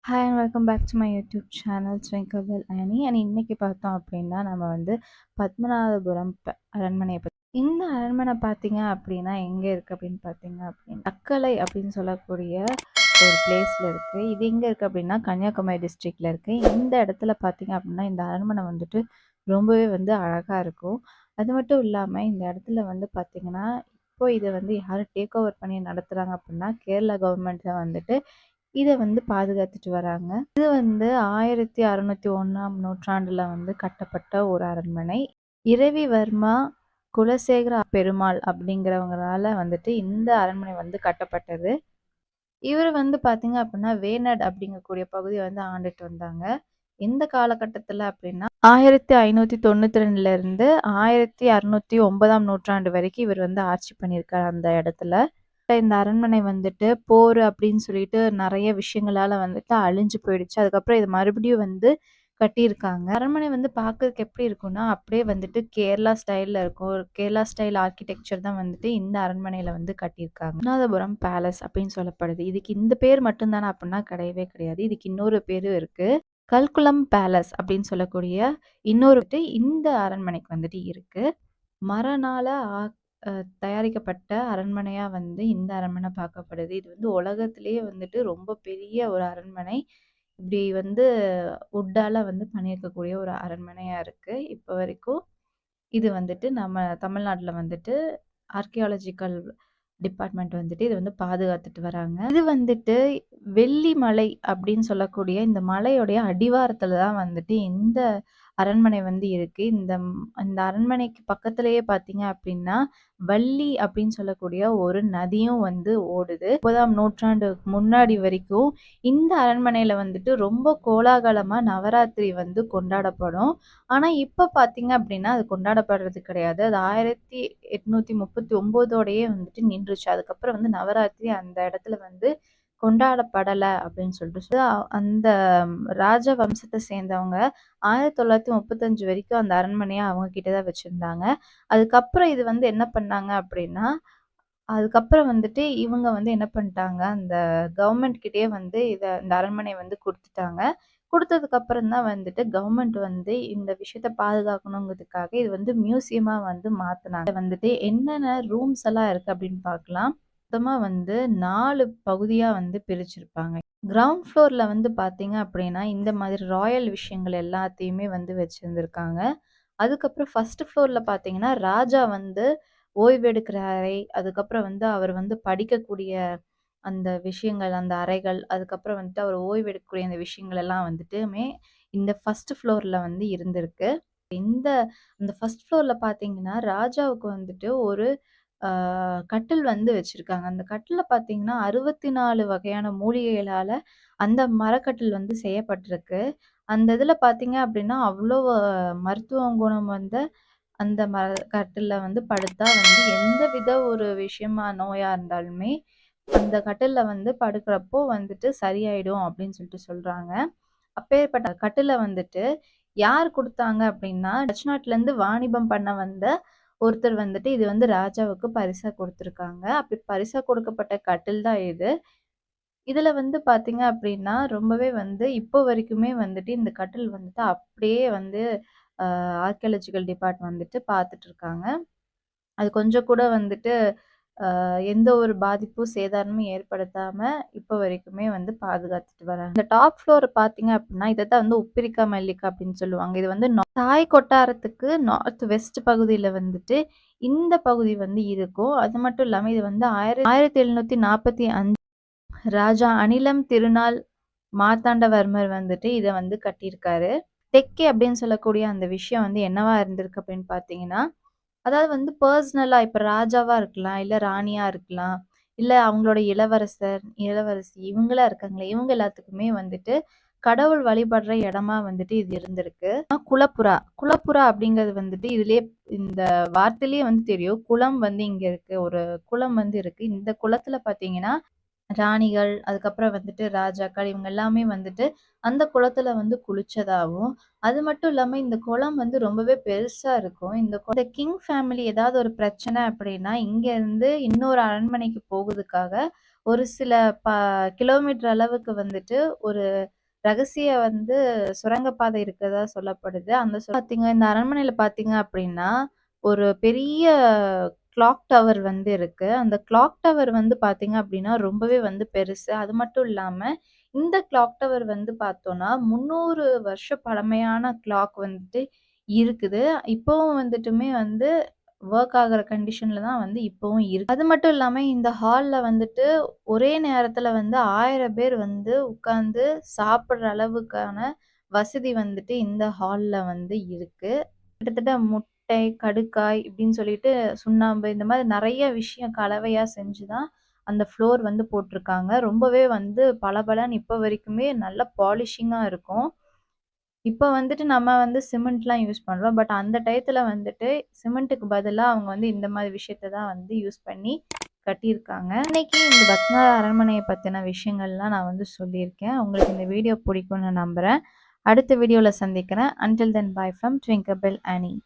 Hi and welcome back to my YouTube channel swingable Ani and இன்னைக்கு பார்த்தோம் அப்படின்னா நம்ம வந்து பத்மநாபபுரம் அரண்மனையை பற்றி இந்த அரண்மனை பார்த்தீங்க அப்படின்னா எங்கே இருக்குது அப்படின்னு பார்த்தீங்க அப்படின்னா தக்கலை அப்படின்னு சொல்லக்கூடிய ஒரு பிளேஸில் இருக்குது. இது எங்கே இருக்குது அப்படின்னா கன்னியாகுமரி டிஸ்ட்ரிக்டில் இருக்குது. இந்த இடத்துல பார்த்தீங்க அப்படின்னா இந்த அரண்மனை வந்துட்டு ரொம்பவே வந்து அழகாக இருக்கும். அது மட்டும் இல்லாமல் இந்த இடத்துல வந்து பார்த்தீங்கன்னா இப்போ இதை வந்து யார் டேக் ஓவர் பண்ணி நடத்துகிறாங்க அப்படின்னா கேரளா கவர்மெண்ட் தான் வந்துட்டு இதை வந்து பாதுகாத்துட்டு வராங்க. இது வந்து 1601ஆம் நூற்றாண்டுல வந்து கட்டப்பட்ட ஒரு அரண்மனை. இரவிவர்மா குலசேகர பெருமாள் அப்படிங்கிறவங்களால வந்துட்டு இந்த அரண்மனை வந்து கட்டப்பட்டது. இவர் வந்து பார்த்தீங்க அப்படின்னா வேணட் அப்படிங்கக்கூடிய பகுதியை வந்து ஆண்டுட்டு வந்தாங்க. எந்த காலகட்டத்தில் அப்படின்னா 1592 இருந்து 1609ஆம் நூற்றாண்டு வரைக்கும் இவர் வந்து ஆட்சி பண்ணியிருக்கார் அந்த இடத்துல. இந்த அரண்மனை வந்துட்டு போர் அப்படின்னு சொல்லிட்டு நிறைய விஷயங்களால வந்துட்டு அழிஞ்சு போயிடுச்சு. அதுக்கப்புறம் இது மறுபடியும் வந்து கட்டியிருக்காங்க. அரண்மனை வந்து பார்க்கறதுக்கு எப்படி இருக்கும்னா அப்படியே வந்துட்டு கேரளா ஸ்டைல்ல இருக்கும். கேரளா ஸ்டைல் ஆர்கிடெக்சர் தான் வந்துட்டு இந்த அரண்மனையில வந்து கட்டியிருக்காங்க. பத்மநாபபுரம் பேலஸ் அப்படின்னு சொல்லப்படுது. இதுக்கு இந்த பேர் மட்டும்தானே அப்படின்னா கிடையவே கிடையாது. இதுக்கு இன்னொரு பேரும் இருக்கு. கல்குளம் பேலஸ் அப்படின்னு சொல்லக்கூடிய இன்னொரு இந்த அரண்மனைக்கு வந்துட்டு இருக்கு. மரனால தயாரிக்கப்பட்ட அரண்மனையா வந்து இந்த அரண்மனை பார்க்கப்படுது. இது வந்து உலகத்திலேயே வந்துட்டு ரொம்ப பெரிய ஒரு அரண்மனை. இப்படி வந்து வுட்டால வந்து பண்ணியிருக்கக்கூடிய ஒரு அரண்மனையா இருக்கு. இப்ப வரைக்கும் இது வந்துட்டு நம்ம தமிழ்நாட்டுல வந்துட்டு ஆர்க்கியாலஜிக்கல் டிபார்ட்மெண்ட் வந்துட்டு இது வந்து பாதுகாத்துட்டு வராங்க. இது வந்துட்டு வெள்ளிமலை அப்படின்னு சொல்லக்கூடிய இந்த மலையுடைய அடிவாரத்துல தான் வந்துட்டு இந்த அரண்மனை வந்து இருக்கு. இந்த அரண்மனைக்கு பக்கத்திலேயே பார்த்தீங்க அப்படின்னா, வள்ளி அப்படின்னு சொல்லக்கூடிய ஒரு நதியும் வந்து ஓடுது. 9ஆம் நூற்றாண்டுக்கு முன்னாடி வரைக்கும் இந்த அரண்மனையில வந்துட்டு ரொம்ப கோலாகலமா நவராத்திரி வந்து கொண்டாடப்படும். ஆனா, இப்ப பார்த்தீங்க அப்படின்னா, அது கொண்டாடப்படுறது கிடையாது. அது 1839ஓடயே வந்துட்டு நின்றுச்சு. அதுக்கப்புறம் வந்து நவராத்திரி அந்த இடத்துல வந்து கொண்டாடப்படல அப்படின்னு சொல்லிட்டு அந்த ராஜ வம்சத்தை சேர்ந்தவங்க 1935 வரைக்கும் அந்த அரண்மனைய அவங்க கிட்ட தான் வச்சிருந்தாங்க. அதுக்கப்புறம் இது வந்து என்ன பண்ணாங்க அப்படின்னா, அதுக்கப்புறம் வந்துட்டு இவங்க வந்து என்ன பண்ணிட்டாங்க, அந்த கவர்மெண்ட் கிட்டயே வந்து இந்த அரண்மனைய வந்து குடுத்துட்டாங்க. குடுத்ததுக்கு அப்புறம் தான் வந்துட்டு கவர்மெண்ட் வந்து இந்த விஷயத்த பாதுகாக்கணுங்கிறதுக்காக இது வந்து மியூசியமா வந்து மாத்துனாங்க. இதுல வந்துட்டு என்னென்ன ரூம்ஸ் எல்லாம் இருக்கு அப்படின்னு பார்க்கலாம். மொத்தமா வந்து 4 பகுதியா வந்து பிரிச்சிருப்பாங்க. கிரவுண்ட் ஃப்ளோர்ல வந்து பார்த்தீங்க அப்படின்னா, இந்த மாதிரி ராயல் விஷயங்கள் எல்லாத்தையுமே வந்து வச்சிருந்திருக்காங்க. அதுக்கப்புறம் ஃபர்ஸ்ட் ஃப்ளோர்ல பார்த்தீங்கன்னா, ராஜா வந்து ஓய்வெடுக்கிற அறை, அதுக்கப்புறம் வந்து அவர் வந்து படிக்கக்கூடிய அந்த விஷயங்கள், அந்த அறைகள், அதுக்கப்புறம் வந்துட்டு அவர் ஓய்வெடுக்கக்கூடிய அந்த விஷயங்கள் எல்லாம் வந்துட்டுமே இந்த ஃபர்ஸ்ட் ஃப்ளோர்ல வந்து இருந்திருக்கு. இந்த அந்த ஃபர்ஸ்ட் ஃப்ளோர்ல பார்த்தீங்கன்னா, ராஜாவுக்கு வந்துட்டு ஒரு ஆ கட்டில் வந்து வச்சிருக்காங்க. அந்த கட்டில்ல பார்த்தீங்கன்னா, 64 வகையான மூலிகைகளால அந்த மரக்கட்டில் வந்து செய்யப்பட்டிருக்கு. அந்த இதில பார்த்தீங்க அப்டின்னா, அவ்ளோ மருத்துவ குணம் வந்து அந்த கட்டில்ல வந்து படுத்தா வந்து எந்தவித ஒரு விஷயமா நோயா இருந்தாலுமே, அந்த கட்டில்ல வந்து படுக்கிறப்போ வந்துட்டு சரியாயிடும் அப்டின்னு சொல்லிட்டு சொல்றாங்க. அப்பேற்பட்ட கட்டில வந்துட்டு யார் குடுத்தாங்க அப்டின்னா, டச் நாட்லேருந்து வாணிபம் பண்ண வந்த ஒருத்தர் வந்துட்டு இது வந்து ராஜாவுக்கு பரிசா குடுத்துருக்காங்க. அப்படி பரிசா கொடுக்கப்பட்ட கட்டில் தான் இது. இதுல வந்து பார்த்தீங்க அப்டின்னா, ரொம்பவே வந்து இப்போ வரைக்குமே வந்துட்டு இந்த கட்டில் வந்துட்டு அப்படியே வந்து ஆர்க்கியாலஜிக்கல் டிபார்ட் வந்துட்டு பார்த்துட்டு இருக்காங்க. அது கொஞ்சம் கூட வந்துட்டு எந்த ஒரு பாதிப்பும், சேதாரமும் ஏற்படுத்தாம இப்போ வரைக்குமே வந்து பாதுகாத்துட்டு வராங்க. இந்த டாப் ஃப்ளோர் பார்த்தீங்க அப்டின்னா, இத தான் வந்து உப்பிரிக்கா மல்லிகா அப்டின்னு சொல்லுவாங்க. இது வந்து தாய் கொட்டாரத்துக்கு நார்த் வெஸ்ட் பகுதியில வந்துட்டு இந்த பகுதி வந்து இருக்கும். அது மட்டும் இல்லாம இது வந்து 1745 ராஜா அனிலம் திருநாள் மார்த்தாண்டவர்மர் வந்துட்டு இத வந்து கட்டியிருக்காரு. தெக்கே அப்படின்னு சொல்லக்கூடிய அந்த விஷயம் வந்து என்னவா இருந்திருக்கு அப்படின்னு பார்த்தீங்கன்னா, அதாவது வந்து பெர்சனலா இப்ப ராஜாவா இருக்கலாம், இல்ல ராணியா இருக்கலாம், இல்ல அவங்களோட இளவரசர், இளவரசி இவங்களா இருக்காங்களே, இவங்க எல்லாத்துக்குமே வந்துட்டு கடவுள் வழிபடுற இடமா வந்துட்டு இது இருந்திருக்கு. குலப்புறா. குலப்புறா அப்படிங்கிறது வந்துட்டு இதுலயே இந்த வார்த்தையிலேயே வந்து தெரியும். குளம் வந்து இங்க இருக்கு. ஒரு குளம் வந்து இருக்கு. இந்த குளத்துல பார்த்தீங்கன்னா ராணிகள், அதுக்கப்புறம் வந்துட்டு ராஜாக்கள் இவங்க எல்லாமே வந்துட்டு அந்த குளத்துல வந்து குளிச்சதாவும், அது மட்டும் இல்லாம இந்த குளம் வந்து ரொம்பவே பெருசா இருக்கும். இந்த கிங் ஃபேமிலி ஏதாவது ஒரு பிரச்சனை அப்படின்னா, இங்க இருந்து இன்னொரு அரண்மனைக்கு போகுறதுக்காக ஒரு சில ப கிலோமீட்டர் அளவுக்கு வந்துட்டு ஒரு ரகசிய சுரங்கப்பாதை இருக்கிறதா சொல்லப்படுது. பார்த்தீங்க இந்த அரண்மனையில பார்த்தீங்க அப்படின்னா, ஒரு பெரிய கிளாக் டவர் இருக்கு. அந்த கிளாக் டவர் பார்த்தீங்க அப்படின்னா, ரொம்பவே பெருசு. அது மட்டும் இல்லாம, இந்த கிளாக் டவர் பார்த்தோம்னா, 300 வருஷம் பழமையான கிளாக் இருக்குது. இப்பவும் வந்துட்டுமே வொர்க் ஆகுற கண்டிஷன்ல தான் இப்பவும் இருக்கு. அது மட்டும் இல்லாம இந்த ஹால்ல ஒரே நேரத்துல 1000 பேர் உட்கார்ந்து சாப்பிடுற அளவுக்கான வசதி இந்த ஹால்ல இருக்கு. கிட்டத்தட்ட முட்டை, கடுக்காய் இப்படின்னு சொல்லிட்டு சுண்ணாம்பு இந்த மாரி நெறைய விஷயம் கலவையா செஞ்சு தான் அந்த ஃப்ளோர் போட்டுருக்காங்க. ரொம்பவே பளபளன்னு இப்ப வரைக்குமே நல்ல பாலிஷிங்கா இருக்கும். இப்ப நம்ம சிமெண்ட்லாம் யூஸ் பண்றோம். பட் அந்த டயத்துல சிமெண்ட்டுக்கு பதிலா அவங்க இந்த மாரி விஷயத்த தான் யூஸ் பண்ணி கட்டியிருக்காங்க. இன்னைக்கு இந்த பத்மநாத அரண்மனைய பத்தின விஷயங்கள்லாம் நான் சொல்லியிருக்கேன். உங்களுக்கு இந்த வீடியோ பிடிக்கும்னு நம்புறேன். அடுத்த வீடியோல சந்திக்கிறேன். Until then bye from Twinkle Bell Aani.